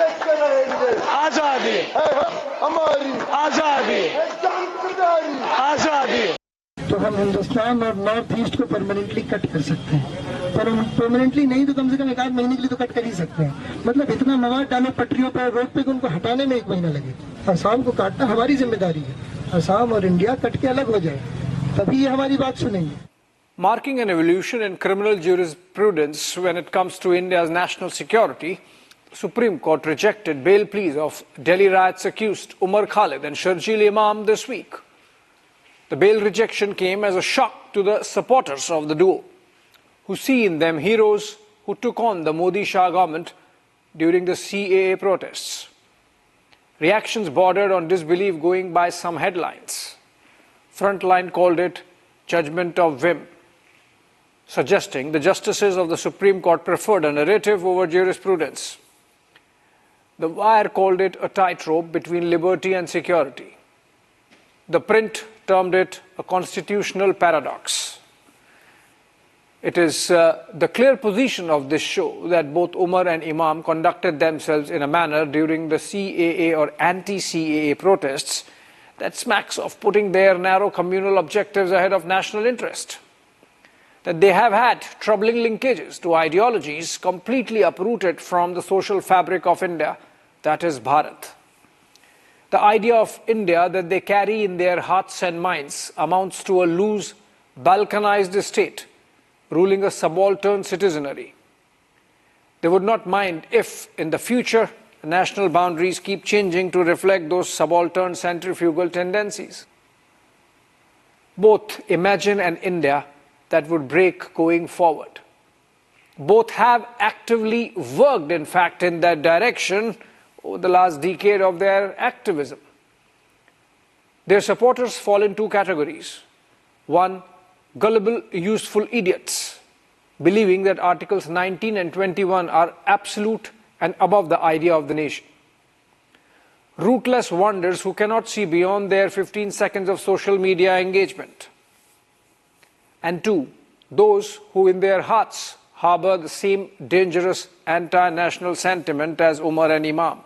आजादी हमारी आजादी आजादी। तो हम हिंदुस्तान और नॉर्थ ईस्ट को परमानेंटली कट कर सकते हैं, पर परमानेंटली नहीं तो कम से कम 1 महीने के लिए तो कट कर ही सकते हैं। मतलब इतना मवाद डालो पटरियों पर, रोड पे, उनको हटाने में 1 महीना लगे। असम को काटना हमारी जिम्मेदारी है। असम और इंडिया कट के अलग हो जाए, तभी ये हमारी बात सुनेंगे। Marking an evolution in criminal jurisprudence when it comes to India's national security, the Supreme Court rejected bail pleas of Delhi riots accused Umar Khalid and Sharjeel Umar this week. The bail rejection came as a shock to the supporters of the duo, who see in them heroes who took on the Modi-Shah government during the CAA protests. Reactions bordered on disbelief going by some headlines. Frontline called it judgment of whim, suggesting the justices of the Supreme Court preferred a narrative over jurisprudence. The Wire called it a tightrope between liberty and security. The Print termed it a constitutional paradox. It is the clear position of this show that both Umar and Imam conducted themselves in a manner during the CAA or anti-CAA protests that smacks of putting their narrow communal objectives ahead of national interest. That they have had troubling linkages to ideologies completely uprooted from the social fabric of India, that is Bharat. The idea of India that they carry in their hearts and minds amounts to a loose, balkanized state, ruling a subaltern citizenry. They would not mind if, in the future, national boundaries keep changing to reflect those subaltern centrifugal tendencies. Both imagine an India that would break going forward. Both have actively worked, in fact, in that direction over the last decade of their activism. Their supporters fall in 2 categories. One, gullible, useful idiots, believing that Articles 19 and 21 are absolute and above the idea of the nation. Rootless wonders who cannot see beyond their 15 seconds of social media engagement. And 2, those who in their hearts harbor the same dangerous anti-national sentiment as Umar and Imam.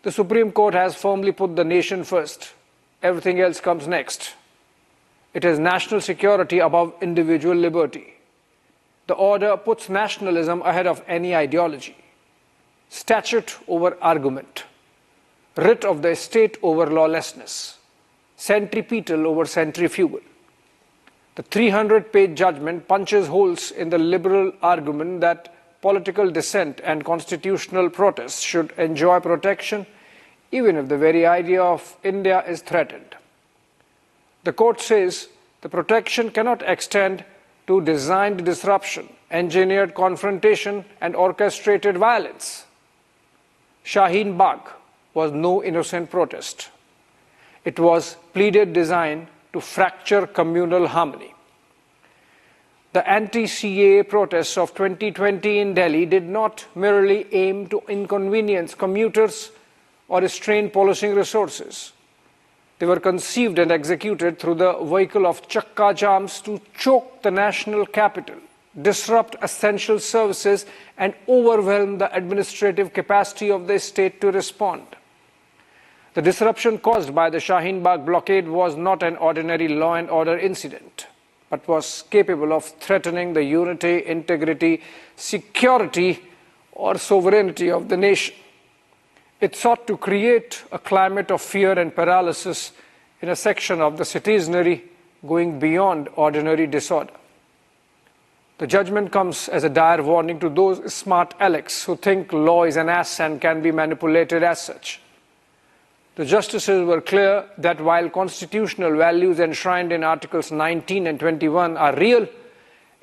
The Supreme Court has firmly put the nation first. Everything else comes next. It is national security above individual liberty. The order puts nationalism ahead of any ideology. Statute over argument. Writ of the state over lawlessness. Centripetal over centrifugal. The 300-page judgment punches holes in the liberal argument that political dissent and constitutional protests should enjoy protection, even if the very idea of India is threatened. The court says the protection cannot extend to designed disruption, engineered confrontation, and orchestrated violence. Shaheen Bagh was no innocent protest. It was pleaded design to fracture communal harmony. The anti-CAA protests of 2020 in Delhi did not merely aim to inconvenience commuters or strain policing resources. They were conceived and executed through the vehicle of chakka jams to choke the national capital, disrupt essential services, and overwhelm the administrative capacity of the state to respond. The disruption caused by the Shaheen Bagh blockade was not an ordinary law and order incident, but was capable of threatening the unity, integrity, security, or sovereignty of the nation. It sought to create a climate of fear and paralysis in a section of the citizenry going beyond ordinary disorder. The judgment comes as a dire warning to those smart alecks who think law is an ass and can be manipulated as such. The justices were clear that while constitutional values enshrined in Articles 19 and 21 are real,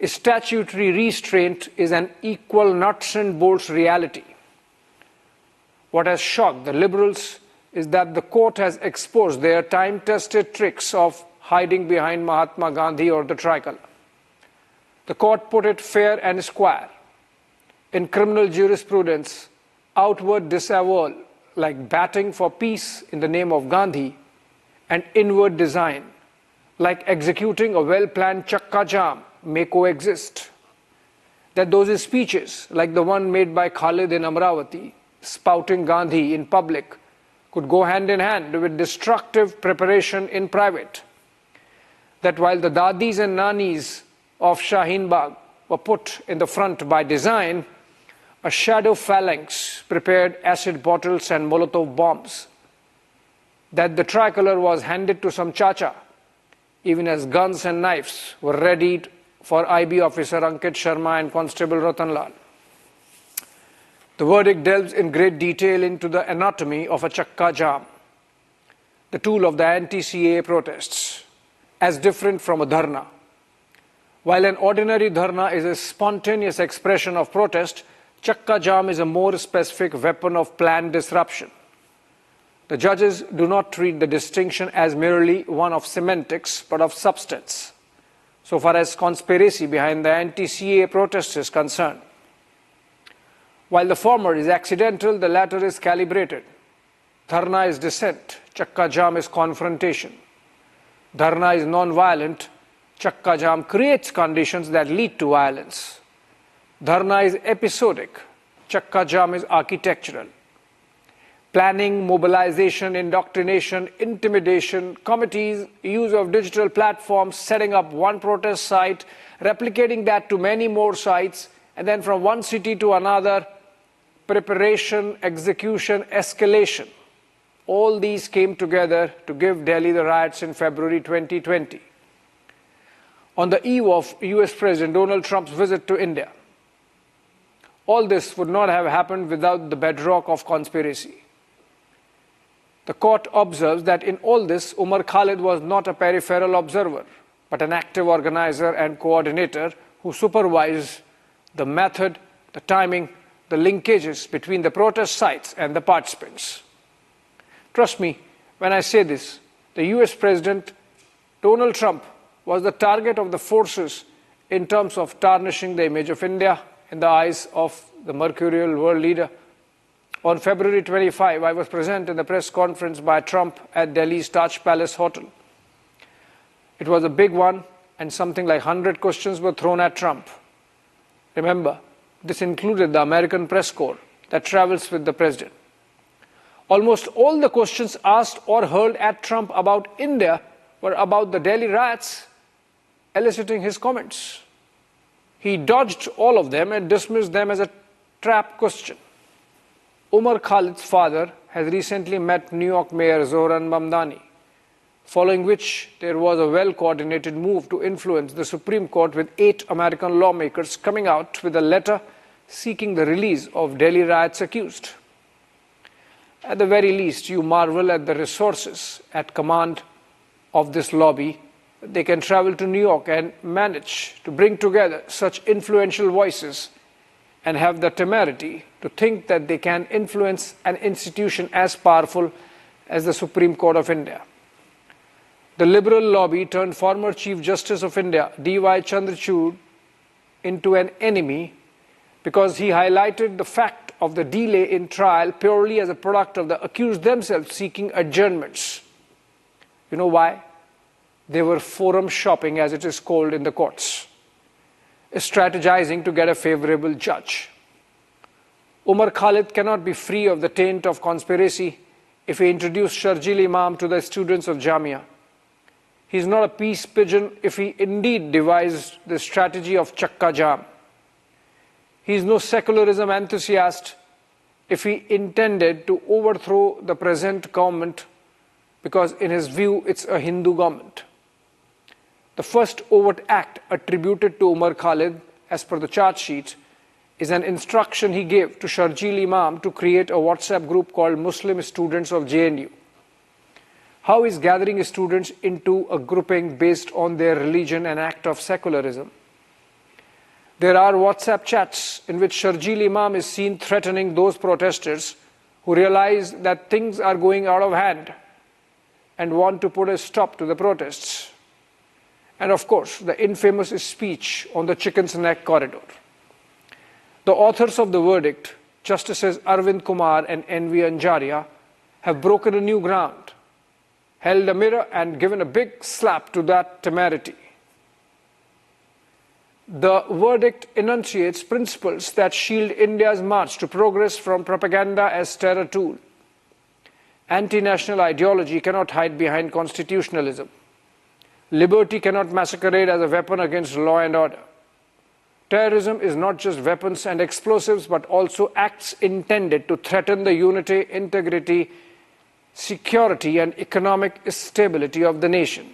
statutory restraint is an equal nuts and bolts reality. What has shocked the liberals is that the court has exposed their time-tested tricks of hiding behind Mahatma Gandhi or the tricolour. The court put it fair and square. In criminal jurisprudence, outward disavowal, like batting for peace in the name of Gandhi, and inward design, like executing a well-planned chakka jam, may coexist. That those speeches, like the one made by Khalid in Amravati, spouting Gandhi in public could go hand in hand with destructive preparation in private. That while the dadis and nanis of Shaheen Bagh were put in the front by design, a shadow phalanx prepared acid bottles and Molotov bombs. That the tricolour was handed to some chacha, even as guns and knives were readied for IB officer Ankit Sharma and Constable Ratan Lal. The verdict delves in great detail into the anatomy of a chakka jam, the tool of the anti-CAA protests, as different from a dharna. While an ordinary dharna is a spontaneous expression of protest, chakka jam is a more specific weapon of planned disruption. The judges do not treat the distinction as merely one of semantics, but of substance, so far as conspiracy behind the anti-CAA protest is concerned. While the former is accidental, the latter is calibrated. Dharna is dissent, chakka jam is confrontation. Dharna is non-violent, chakka jam creates conditions that lead to violence. Dharna is episodic, chakka jam is architectural. Planning, mobilization, indoctrination, intimidation, committees, use of digital platforms, setting up one protest site, replicating that to many more sites, and then from one city to another, preparation, execution, escalation. All these came together to give Delhi the riots in February 2020. On the eve of US President Donald Trump's visit to India, all this would not have happened without the bedrock of conspiracy. The court observes that in all this, Umar Khalid was not a peripheral observer, but an active organizer and coordinator who supervised the method, the timing, the linkages between the protest sites and the participants. Trust me when I say this, the US President Donald Trump was the target of the forces in terms of tarnishing the image of India in the eyes of the mercurial world leader. On February 25, I was present in the press conference by Trump at Delhi's Taj Palace Hotel. It was a big one, and something like 100 questions were thrown at Trump. Remember, this included the American press corps that travels with the president. Almost all the questions asked or hurled at Trump about India were about the Delhi riots, eliciting his comments. He dodged all of them and dismissed them as a trap question. Umar Khalid's father has recently met New York Mayor Zohran Mamdani, following which there was a well-coordinated move to influence the Supreme Court, with 8 American lawmakers coming out with a letter seeking the release of Delhi riots accused. At the very least, you marvel at the resources at command of this lobby. They can travel to New York and manage to bring together such influential voices and have the temerity to think that they can influence an institution as powerful as the Supreme Court of India. The liberal lobby turned former Chief Justice of India, D.Y. Chandrachud, into an enemy because he highlighted the fact of the delay in trial purely as a product of the accused themselves seeking adjournments. You know why? They were forum shopping, as it is called in the courts, strategizing to get a favorable judge. Umar Khalid cannot be free of the taint of conspiracy if he introduced Sharjeel Umar to the students of Jamia. He is not a peace pigeon if he indeed devised the strategy of chakka jam. He is no secularism enthusiast if he intended to overthrow the present government, because in his view it's a Hindu government. The first overt act attributed to Umar Khalid, as per the charge sheet, is an instruction he gave to Sharjeel Umar to create a WhatsApp group called Muslim Students of JNU. How is gathering students into a grouping based on their religion an act of secularism? There are WhatsApp chats in which Sharjeel Umar is seen threatening those protesters who realize that things are going out of hand and want to put a stop to the protests. And of course, the infamous speech on the chicken's neck corridor. The authors of the verdict, Justices Arvind Kumar and N.V. Anjaria, have broken a new ground, held a mirror and given a big slap to that temerity. The verdict enunciates principles that shield India's march to progress from propaganda as terror tool. Anti-national ideology cannot hide behind constitutionalism. Liberty cannot masquerade as a weapon against law and order. Terrorism is not just weapons and explosives, but also acts intended to threaten the unity, integrity, security, and economic stability of the nation.